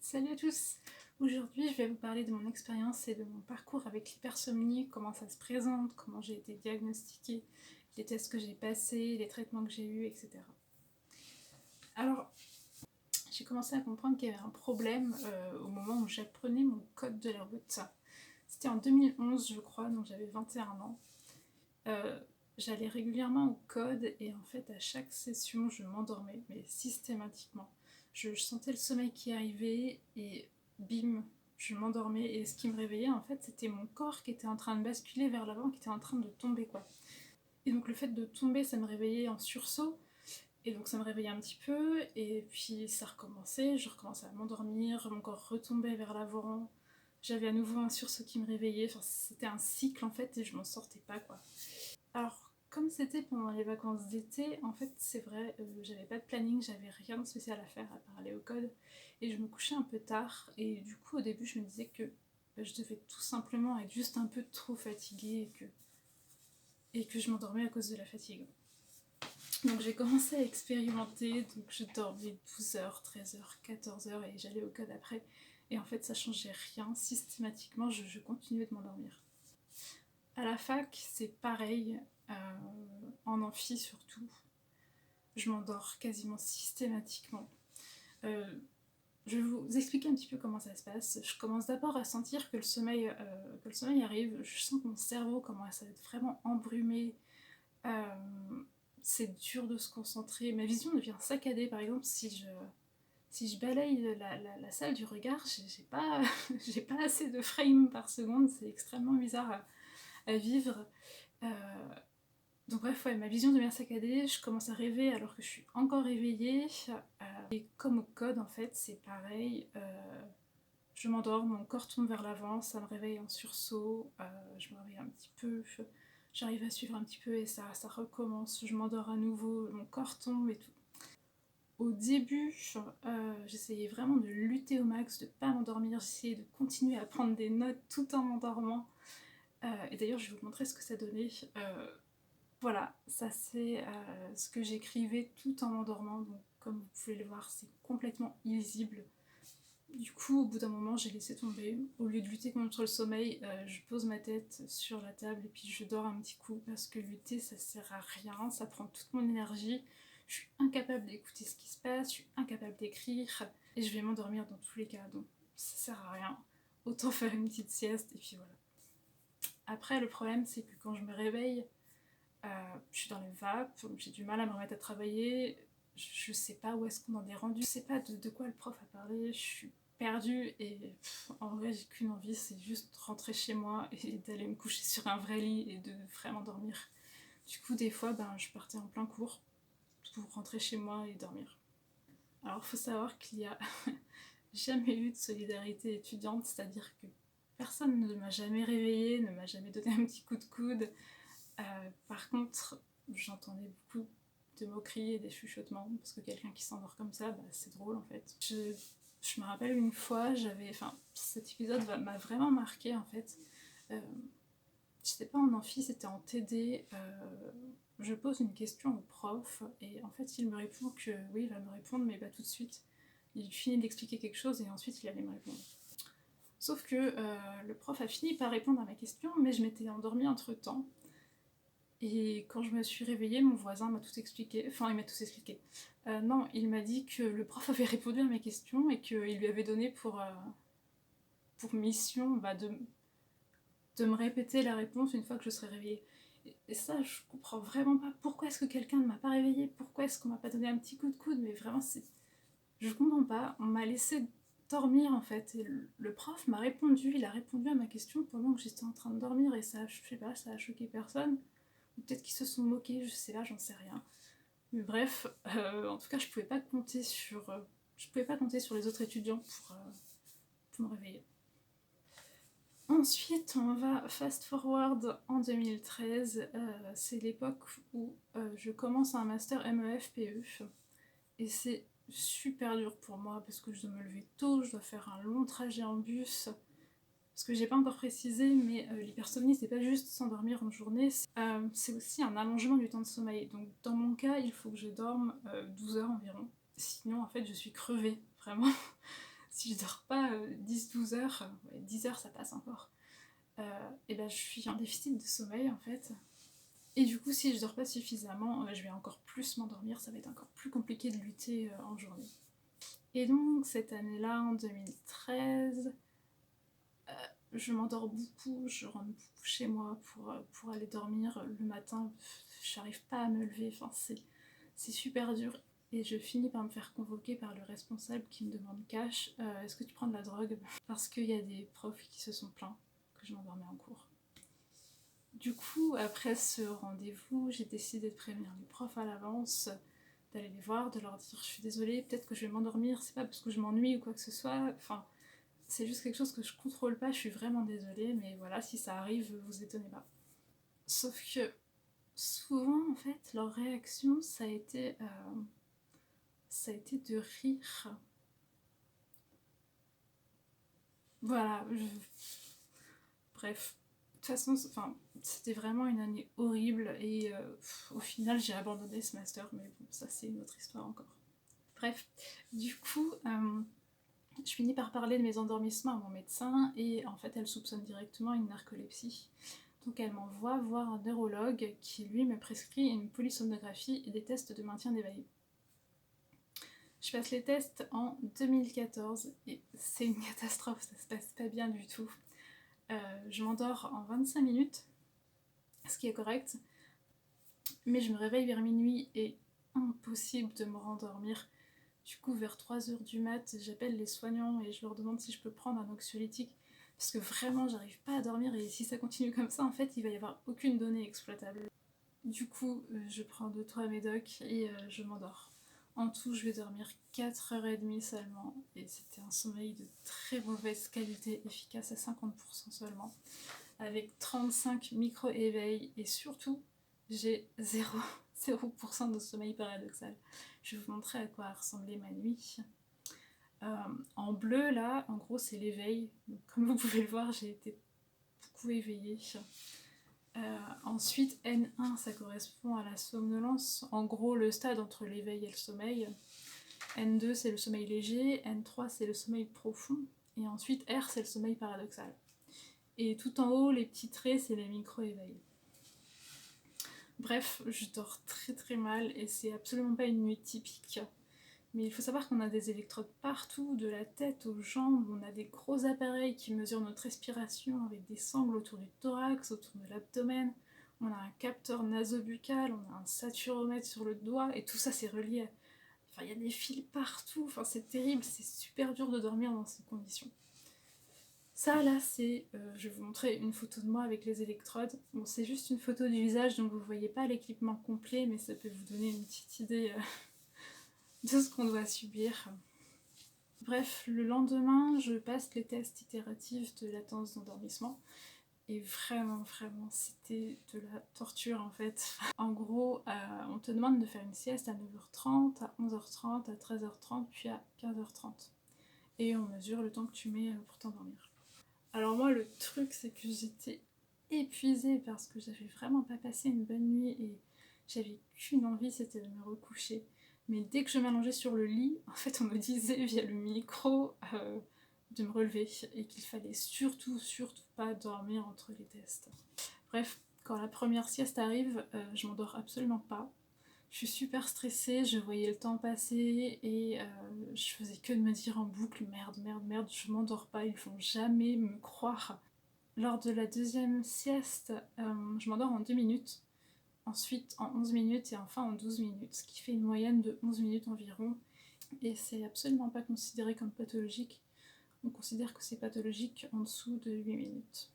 Salut à tous! Aujourd'hui, je vais vous parler de mon expérience et de mon parcours avec l'hypersomnie, comment ça se présente, comment j'ai été diagnostiquée, les tests que j'ai passés, les traitements que j'ai eus, etc. Alors, j'ai commencé à comprendre qu'il y avait un problème au moment où j'apprenais mon code de la route. C'était en 2011, je crois, donc j'avais 21 ans. J'allais régulièrement au code et en fait, à chaque session, je m'endormais, mais systématiquement. Je sentais le sommeil qui arrivait et bim, je m'endormais. Et ce qui me réveillait, en fait, c'était mon corps qui était en train de basculer vers l'avant, qui était en train de tomber, quoi. Et donc le fait de tomber, ça me réveillait en sursaut. Et donc ça me réveillait un petit peu, et puis ça recommençait, je recommençais à m'endormir, mon corps retombait vers l'avant, j'avais à nouveau un sursaut qui me réveillait, enfin c'était un cycle en fait, et je m'en sortais pas, quoi. Alors, comme c'était pendant les vacances d'été, en fait, c'est vrai, j'avais pas de planning, j'avais rien de spécial à faire à part aller au code, et je me couchais un peu tard, et du coup, au début, je me disais que je devais tout simplement être juste un peu trop fatiguée, et que je m'endormais à cause de la fatigue. Donc j'ai commencé à expérimenter, donc je dormais 12h, 13h, 14h, et j'allais au code après, et en fait, ça changeait rien, systématiquement, je continuais de m'endormir. À la fac, c'est pareil, en amphi surtout, je m'endors quasiment systématiquement. Je vais vous expliquer un petit peu comment ça se passe. Je commence d'abord à sentir que le sommeil arrive, je sens que mon cerveau commence à être vraiment embrumé, c'est dur de se concentrer, ma vision devient saccadée. Par exemple, si je balaye la salle du regard, j'ai pas, j'ai pas assez de frames par seconde, c'est extrêmement bizarre à vivre. Euh, Donc bref, ouais, ma vision devient saccadée, je commence à rêver alors que je suis encore éveillée. Et comme au code, en fait, c'est pareil. Je m'endors, mon corps tombe vers l'avant, ça me réveille en sursaut, je me réveille un petit peu, j'arrive à suivre un petit peu et ça recommence, je m'endors à nouveau, mon corps tombe et tout. Au début, j'essayais vraiment de lutter au max, de pas m'endormir, j'essayais de continuer à prendre des notes tout en m'endormant. Et d'ailleurs, je vais vous montrer ce que ça donnait. Voilà, ça c'est ce que j'écrivais tout en m'endormant, donc comme vous pouvez le voir, c'est complètement illisible. Du coup, au bout d'un moment, j'ai laissé tomber. Au lieu de lutter contre le sommeil, je pose ma tête sur la table et puis je dors un petit coup, parce que lutter, ça sert à rien, ça prend toute mon énergie. Je suis incapable d'écouter ce qui se passe, je suis incapable d'écrire, et je vais m'endormir dans tous les cas, donc ça sert à rien. Autant faire une petite sieste, et puis voilà. Après, le problème, c'est que quand je me réveille, je suis dans les vapes, j'ai du mal à me remettre à travailler, je sais pas où est-ce qu'on en est rendu, je sais pas de quoi le prof a parlé, je suis perdue et en vrai j'ai qu'une envie, c'est juste rentrer chez moi et d'aller me coucher sur un vrai lit et de vraiment dormir. Du coup des fois je partais en plein cours pour rentrer chez moi et dormir. Alors faut savoir qu'il y a jamais eu de solidarité étudiante, c'est-à-dire que personne ne m'a jamais réveillée, ne m'a jamais donné un petit coup de coude. Par contre, j'entendais beaucoup de moqueries et des chuchotements, parce que quelqu'un qui s'endort comme ça, c'est drôle en fait. Je me rappelle une fois, cet épisode m'a vraiment marqué en fait. J'étais pas en amphi, c'était en TD. Je pose une question au prof et en fait il me répond que oui, il va me répondre, mais pas tout de suite. Il finit d'expliquer quelque chose et ensuite il allait me répondre. Sauf que le prof a fini par répondre à ma question, mais je m'étais endormie entre temps. Et quand je me suis réveillée, mon voisin m'a tout expliqué. Enfin, il m'a tout expliqué. Non, il m'a dit que le prof avait répondu à mes questions et qu'il lui avait donné pour mission de me répéter la réponse une fois que je serais réveillée. Et ça, je comprends vraiment pas. Pourquoi est-ce que quelqu'un ne m'a pas réveillée? Pourquoi est-ce qu'on m'a pas donné un petit coup de coude? Mais vraiment, je comprends pas. On m'a laissé dormir en fait. Et le prof m'a répondu, il a répondu à ma question pendant que j'étais en train de dormir et ça, je sais pas, ça a choqué personne. Peut-être qu'ils se sont moqués, je sais pas, j'en sais rien. Mais bref, en tout cas, je pouvais pas compter sur les autres étudiants pour me réveiller. Ensuite, on va fast forward en 2013. C'est l'époque où je commence un master MEF-PE. Et c'est super dur pour moi parce que je dois me lever tôt, je dois faire un long trajet en bus. Parce que j'ai pas encore précisé, mais l'hypersomnie c'est pas juste s'endormir en journée, c'est aussi un allongement du temps de sommeil. Donc dans mon cas, il faut que je dorme 12 heures environ. Sinon en fait je suis crevée, vraiment. si je dors pas 10-12 heures, ouais, 10 heures ça passe encore, et ben je suis en déficit de sommeil en fait. Et du coup, si je dors pas suffisamment, je vais encore plus m'endormir, ça va être encore plus compliqué de lutter en journée. Et donc, cette année-là, en 2013, je m'endors beaucoup, je rentre beaucoup chez moi pour aller dormir le matin. J'arrive pas à me lever, enfin, c'est super dur. Et je finis par me faire convoquer par le responsable qui me demande cash, est-ce que tu prends de la drogue? Parce qu'il y a des profs qui se sont plaints que je m'endormais en cours. Du coup, après ce rendez-vous, j'ai décidé de prévenir les profs à l'avance, d'aller les voir, de leur dire je suis désolée, peut-être que je vais m'endormir, c'est pas parce que je m'ennuie ou quoi que ce soit, enfin, c'est juste quelque chose que je contrôle pas, je suis vraiment désolée, mais voilà, si ça arrive, vous étonnez pas. Sauf que souvent, en fait, leur réaction, ça a été de rire. Voilà, bref. De toute façon, enfin, c'était vraiment une année horrible et au final j'ai abandonné ce master, mais bon, ça c'est une autre histoire encore. Bref, du coup, je finis par parler de mes endormissements à mon médecin et en fait elle soupçonne directement une narcolepsie. Donc elle m'envoie voir un neurologue qui lui me prescrit une polysomnographie et des tests de maintien d'éveil. Je passe les tests en 2014 et c'est une catastrophe, ça se passe pas bien du tout. Je m'endors en 25 minutes, ce qui est correct, mais je me réveille vers minuit et impossible de me rendormir. Du coup, vers 3h du mat, j'appelle les soignants et je leur demande si je peux prendre un anxiolytique parce que vraiment, j'arrive pas à dormir et si ça continue comme ça, en fait, il va y avoir aucune donnée exploitable. Du coup, je prends 2-3 médocs et je m'endors. En tout, je vais dormir 4h30 seulement et c'était un sommeil de très mauvaise qualité, efficace à 50% seulement, avec 35 micro-éveils et surtout, j'ai 0% de sommeil paradoxal. Je vais vous montrer à quoi ressemblait ma nuit. En bleu, là, en gros, c'est l'éveil. Donc, comme vous pouvez le voir, j'ai été beaucoup éveillée. Ensuite, N1, ça correspond à la somnolence. En gros, le stade entre l'éveil et le sommeil. N2, c'est le sommeil léger. N3, c'est le sommeil profond. Et ensuite, R, c'est le sommeil paradoxal. Et tout en haut, les petits traits, c'est les micro-éveils. Bref, je dors très très mal et c'est absolument pas une nuit typique. Mais il faut savoir qu'on a des électrodes partout, de la tête aux jambes, on a des gros appareils qui mesurent notre respiration avec des sangles autour du thorax, autour de l'abdomen, on a un capteur nasobuccal, on a un saturomètre sur le doigt, et tout ça c'est relié à... Enfin, il y a des fils partout, enfin, c'est terrible, c'est super dur de dormir dans ces conditions. Ça là c'est, je vais vous montrer une photo de moi avec les électrodes. Bon, c'est juste une photo du visage donc vous voyez pas l'équipement complet mais ça peut vous donner une petite idée de ce qu'on doit subir. Bref, le lendemain je passe les tests itératifs de latence d'endormissement et vraiment c'était de la torture en fait. En gros, on te demande de faire une sieste à 9h30, à 11h30, à 13h30 puis à 15h30 et on mesure le temps que tu mets pour t'endormir. Alors moi le truc c'est que j'étais épuisée parce que j'avais vraiment pas passé une bonne nuit et j'avais qu'une envie, c'était de me recoucher. Mais dès que je m'allongeais sur le lit, en fait on me disait via le micro de me relever et qu'il fallait surtout pas dormir entre les tests. Bref, quand la première sieste arrive, je m'endors absolument pas. Je suis super stressée, je voyais le temps passer et je faisais que de me dire en boucle merde, je m'endors pas, ils vont jamais me croire. Lors de la deuxième sieste, je m'endors en 2 minutes, ensuite en 11 minutes et enfin en 12 minutes, ce qui fait une moyenne de 11 minutes environ. Et c'est absolument pas considéré comme pathologique, on considère que c'est pathologique en dessous de 8 minutes.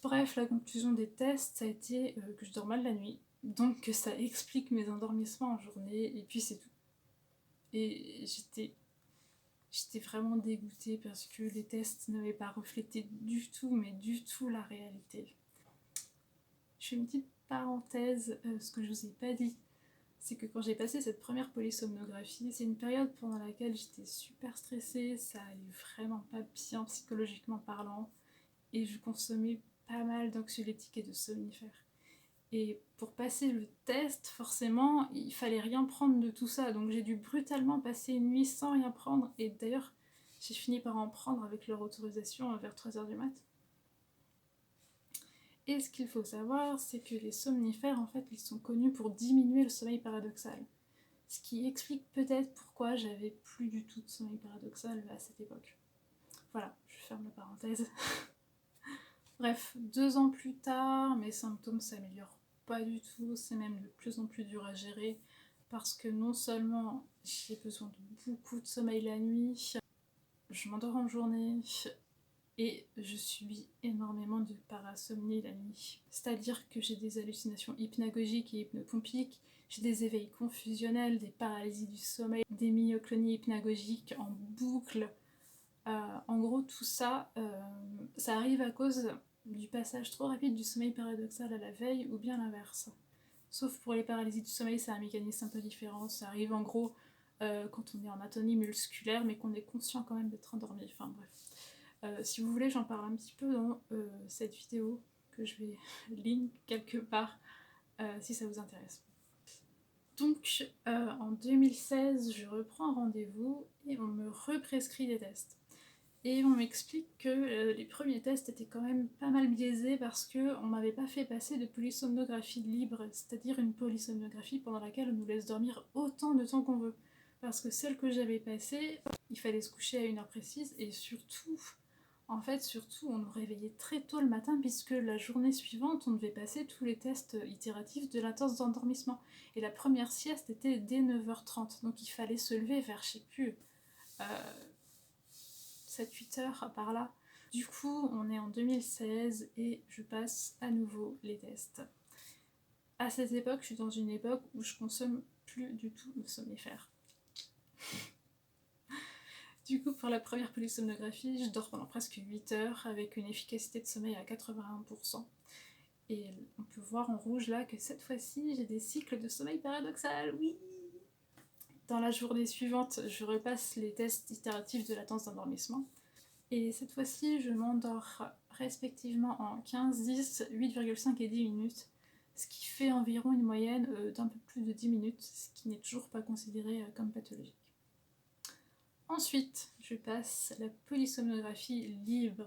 Bref, la conclusion des tests, ça a été que je dors mal la nuit, donc que ça explique mes endormissements en journée, et puis c'est tout. Et j'étais vraiment dégoûtée parce que les tests n'avaient pas reflété du tout, mais du tout la réalité. Je fais une petite parenthèse, ce que je vous ai pas dit, c'est que quand j'ai passé cette première polysomnographie, c'est une période pendant laquelle j'étais super stressée, ça allait vraiment pas bien psychologiquement parlant, et je consommais pas mal d'anxiolytiques et de somnifères. Et pour passer le test, forcément, il fallait rien prendre de tout ça. Donc j'ai dû brutalement passer une nuit sans rien prendre. Et d'ailleurs, j'ai fini par en prendre avec leur autorisation vers 3h du mat'. Et ce qu'il faut savoir, c'est que les somnifères, en fait, ils sont connus pour diminuer le sommeil paradoxal. Ce qui explique peut-être pourquoi j'avais plus du tout de sommeil paradoxal à cette époque. Voilà, je ferme la parenthèse. Bref, 2 ans plus tard, mes symptômes s'améliorent pas du tout, c'est même de plus en plus dur à gérer, parce que non seulement j'ai besoin de beaucoup de sommeil la nuit, je m'endors en journée, et je subis énormément de parasomnie la nuit. C'est-à-dire que j'ai des hallucinations hypnagogiques et hypnopompiques, j'ai des éveils confusionnels, des paralysies du sommeil, des myoclonies hypnagogiques en boucle. En gros, tout ça, ça arrive à cause du passage trop rapide du sommeil paradoxal à la veille, ou bien l'inverse. Sauf pour les paralysies du sommeil, c'est un mécanisme un peu différent. Ça arrive en gros quand on est en atonie musculaire, mais qu'on est conscient quand même d'être endormi. Enfin bref. Si vous voulez, j'en parle un petit peu dans cette vidéo que je vais link quelque part si ça vous intéresse. Donc en 2016, je reprends un rendez-vous et on me represcrit des tests. Et on m'explique que les premiers tests étaient quand même pas mal biaisés parce qu'on m'avait pas fait passer de polysomnographie libre, c'est-à-dire une polysomnographie pendant laquelle on nous laisse dormir autant de temps qu'on veut. Parce que celle que j'avais passée, il fallait se coucher à 1h précise et surtout, on nous réveillait très tôt le matin puisque la journée suivante, on devait passer tous les tests itératifs de latence d'endormissement. Et la première sieste était dès 9h30, donc il fallait se lever vers, je sais plus, 7-8 heures par là. Du coup, on est en 2016 et je passe à nouveau les tests. À cette époque, je suis dans une époque où je consomme plus du tout de somnifères. Du coup, pour la première polysomnographie, je dors pendant presque 8 heures avec une efficacité de sommeil à 81%. Et on peut voir en rouge là que cette fois-ci, j'ai des cycles de sommeil paradoxal, oui. Dans la journée suivante, je repasse les tests itératifs de latence d'endormissement. Et cette fois-ci, je m'endors respectivement en 15, 10, 8,5 et 10 minutes, ce qui fait environ une moyenne d'un peu plus de 10 minutes, ce qui n'est toujours pas considéré comme pathologique. Ensuite, je passe la polysomnographie libre.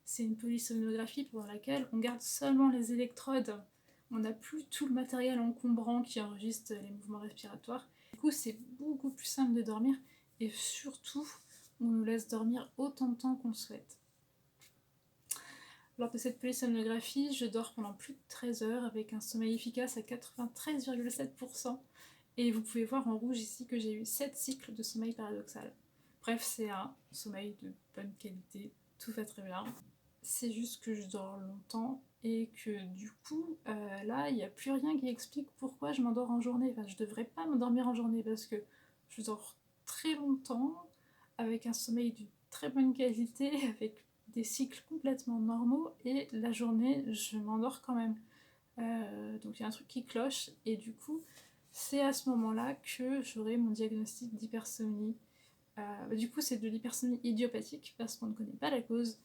C'est une polysomnographie pour laquelle on garde seulement les électrodes. On n'a plus tout le matériel encombrant qui enregistre les mouvements respiratoires. Du coup, c'est beaucoup plus simple de dormir et surtout, on nous laisse dormir autant de temps qu'on le souhaite. Lors de cette polysomnographie, je dors pendant plus de 13 heures avec un sommeil efficace à 93,7%. Et vous pouvez voir en rouge ici que j'ai eu 7 cycles de sommeil paradoxal. Bref, c'est un sommeil de bonne qualité, tout va très bien. C'est juste que je dors longtemps et que du coup, là, il n'y a plus rien qui explique pourquoi je m'endors en journée. Enfin, je devrais pas m'endormir en journée parce que je dors très longtemps, avec un sommeil de très bonne qualité, avec des cycles complètement normaux, et la journée, je m'endors quand même. Donc il y a un truc qui cloche, et du coup, c'est à ce moment-là que j'aurai mon diagnostic d'hypersomnie. Du coup, c'est de l'hypersomnie idiopathique parce qu'on ne connaît pas la cause.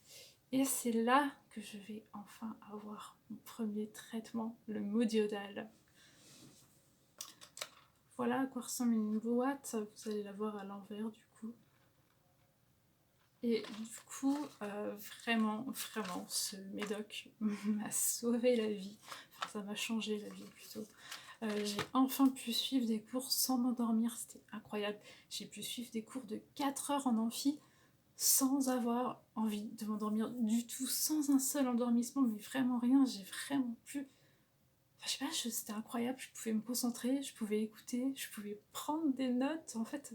Et c'est là que je vais enfin avoir mon premier traitement, le Modiodal. Voilà à quoi ressemble une boîte, vous allez la voir à l'envers du coup. Et du coup, vraiment, ce médoc m'a sauvé la vie. Enfin, ça m'a changé la vie plutôt. J'ai enfin pu suivre des cours sans m'endormir, c'était incroyable. J'ai pu suivre des cours de 4 heures en amphi sans avoir envie de m'endormir du tout, sans un seul endormissement, mais vraiment rien, j'ai vraiment pu... Enfin, je sais pas, c'était incroyable, je pouvais me concentrer, je pouvais écouter, je pouvais prendre des notes, en fait,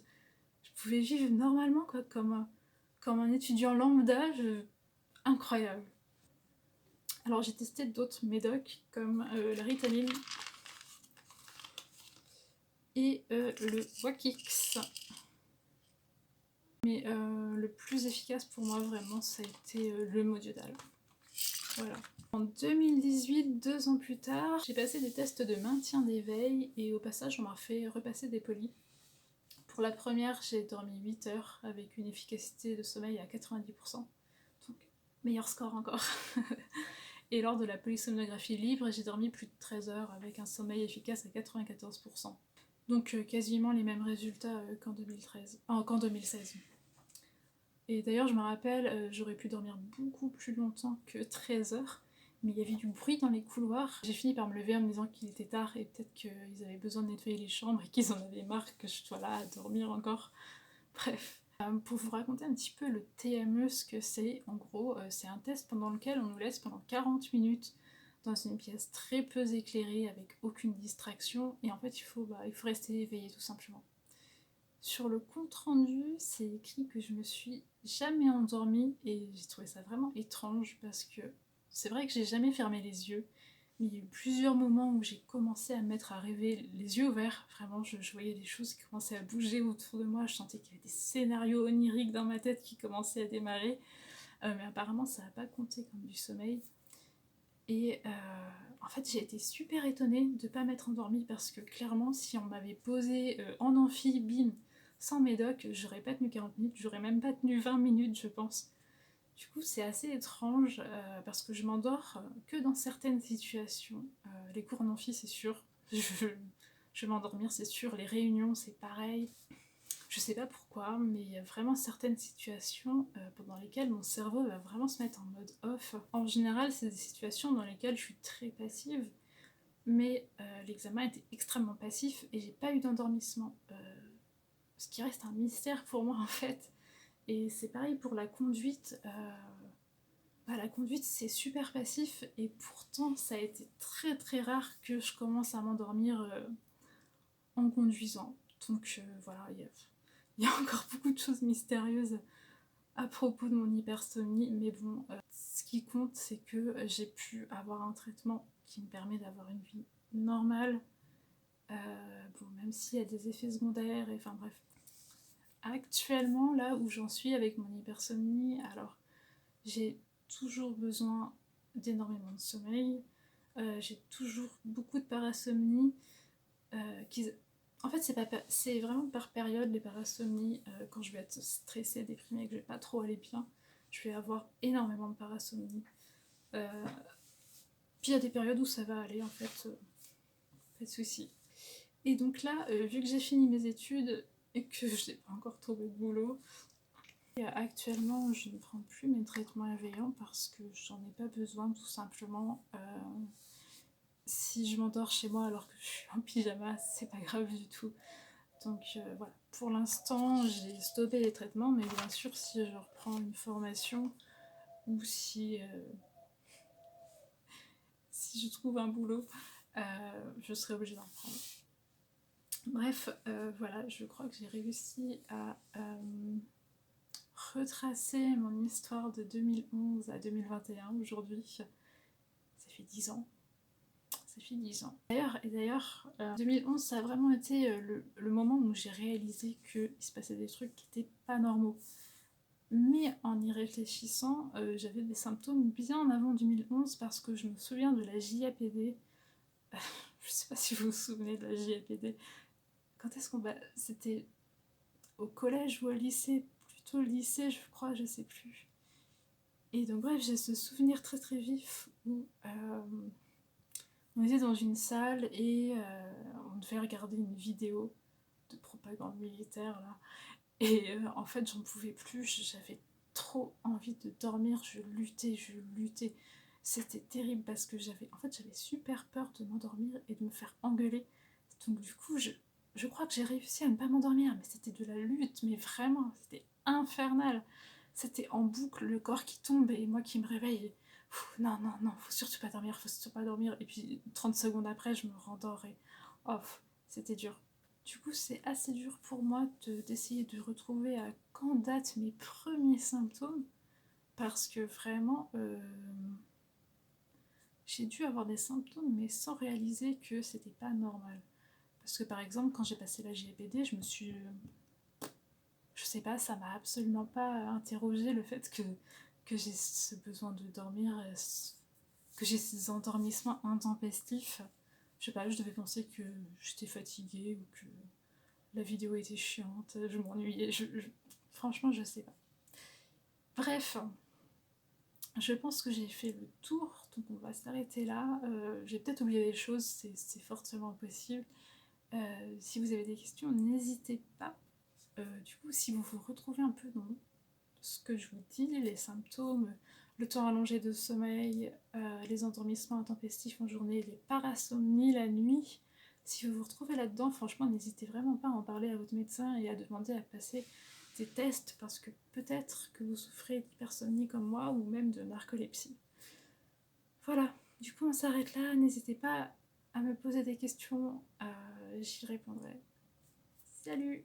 je pouvais vivre normalement, quoi, comme un étudiant lambda, incroyable. Alors j'ai testé d'autres médocs, comme la Ritaline, et le Wakix. Mais le plus efficace pour moi, vraiment, ça a été le Modiodal. Voilà. En 2018, 2 ans plus tard, j'ai passé des tests de maintien d'éveil et au passage, on m'a fait repasser des polis. Pour la première, j'ai dormi 8 heures avec une efficacité de sommeil à 90%. Donc, meilleur score encore. Et lors de la polysomnographie libre, j'ai dormi plus de 13 heures avec un sommeil efficace à 94%. Donc quasiment les mêmes résultats qu'en 2016. Et d'ailleurs, je me rappelle, j'aurais pu dormir beaucoup plus longtemps que 13 heures, mais il y avait du bruit dans les couloirs. J'ai fini par me lever en me disant qu'il était tard et peut-être qu'ils avaient besoin de nettoyer les chambres et qu'ils en avaient marre que je sois là à dormir encore. Bref. Pour vous raconter un petit peu le TME, ce que c'est, en gros, c'est un test pendant lequel on nous laisse pendant 40 minutes dans une pièce très peu éclairée, avec aucune distraction, et en fait il faut rester éveillé tout simplement. Sur le compte rendu, c'est écrit que je me suis jamais endormie et j'ai trouvé ça vraiment étrange parce que c'est vrai que j'ai jamais fermé les yeux, mais il y a eu plusieurs moments où j'ai commencé à me mettre à rêver les yeux ouverts. Vraiment, je voyais des choses qui commençaient à bouger autour de moi, je sentais qu'il y avait des scénarios oniriques dans ma tête qui commençaient à démarrer, mais apparemment ça n'a pas compté comme du sommeil. Et en fait, j'ai été super étonnée de ne pas m'être endormie parce que clairement, si on m'avait posé en amphi, bim, sans médoc, j'aurais pas tenu 40 minutes, j'aurais même pas tenu 20 minutes, je pense. Du coup, c'est assez étrange parce que je m'endors que dans certaines situations. Les cours en amphi, c'est sûr. Je vais m'endormir, c'est sûr. Les réunions, c'est pareil. Je sais pas pourquoi, mais il y a vraiment certaines situations pendant lesquelles mon cerveau va vraiment se mettre en mode off. En général, c'est des situations dans lesquelles je suis très passive, mais l'examen était extrêmement passif et j'ai pas eu d'endormissement. Ce qui reste un mystère pour moi en fait. Et c'est pareil pour la conduite. La conduite c'est super passif et pourtant ça a été très très rare que je commence à m'endormir en conduisant. Donc voilà, il y a encore beaucoup de choses mystérieuses à propos de mon hypersomnie, mais bon, ce qui compte c'est que j'ai pu avoir un traitement qui me permet d'avoir une vie normale, bon, même s'il y a des effets secondaires, et enfin bref. Actuellement, là où j'en suis avec mon hypersomnie, alors j'ai toujours besoin d'énormément de sommeil, j'ai toujours beaucoup de parasomnie, en fait c'est vraiment par période les parasomnies, quand je vais être stressée, déprimée, que je vais pas trop aller bien, je vais avoir énormément de parasomnie. Puis il y a des périodes où ça va aller en fait, pas de soucis. Et donc là, vu que j'ai fini mes études et que je n'ai pas encore trouvé de boulot, actuellement je ne prends plus mes traitements éveillants parce que j'en ai pas besoin tout simplement. Si je m'endors chez moi alors que je suis en pyjama, c'est pas grave du tout. Donc voilà, pour l'instant j'ai stoppé les traitements, mais bien sûr si je reprends une formation ou si je trouve un boulot, je serai obligée d'en prendre. Bref, voilà, je crois que j'ai réussi à retracer mon histoire de 2011 à 2021 aujourd'hui. Ça fait 10 ans. Ça fait 10 ans. D'ailleurs, 2011, ça a vraiment été le moment où j'ai réalisé qu'il se passait des trucs qui n'étaient pas normaux. Mais en y réfléchissant, j'avais des symptômes bien avant 2011 parce que je me souviens de la JAPD. Je sais pas si vous vous souvenez de la JAPD. Quand est-ce qu'on va... C'était au collège ou au lycée, plutôt au lycée je crois, je sais plus. Et donc bref, j'ai ce souvenir très très vif où on était dans une salle et on devait regarder une vidéo de propagande militaire là. Et en fait j'en pouvais plus, j'avais trop envie de dormir, je luttais. C'était terrible parce que j'avais super peur de m'endormir et de me faire engueuler. Donc du coup je crois que j'ai réussi à ne pas m'endormir, mais c'était de la lutte, mais vraiment, c'était infernal. C'était en boucle, le corps qui tombe et moi qui me réveille. Non, faut surtout pas dormir, faut surtout pas dormir. Et puis 30 secondes après, je me rendors et off, c'était dur. Du coup, c'est assez dur pour moi d'essayer de retrouver à quand datent mes premiers symptômes, parce que vraiment, j'ai dû avoir des symptômes, mais sans réaliser que c'était pas normal. Parce que par exemple, quand j'ai passé la JAPD, je sais pas, ça m'a absolument pas interrogé le fait que j'ai ce besoin de dormir, que j'ai ces endormissements intempestifs. Je sais pas, je devais penser que j'étais fatiguée ou que la vidéo était chiante, je m'ennuyais, franchement je sais pas. Bref, je pense que j'ai fait le tour, donc on va s'arrêter là. J'ai peut-être oublié des choses, c'est fortement possible. Si vous avez des questions, n'hésitez pas. Du coup, si vous vous retrouvez un peu dans ce que je vous dis, les symptômes, le temps allongé de sommeil, les endormissements intempestifs en journée, les parasomnies la nuit, si vous vous retrouvez là-dedans, franchement, n'hésitez vraiment pas à en parler à votre médecin et à demander à passer des tests parce que peut-être que vous souffrez d'hypersomnie comme moi ou même de narcolepsie. Voilà, du coup on s'arrête là, n'hésitez pas à me poser des questions, j'y répondrai. Salut!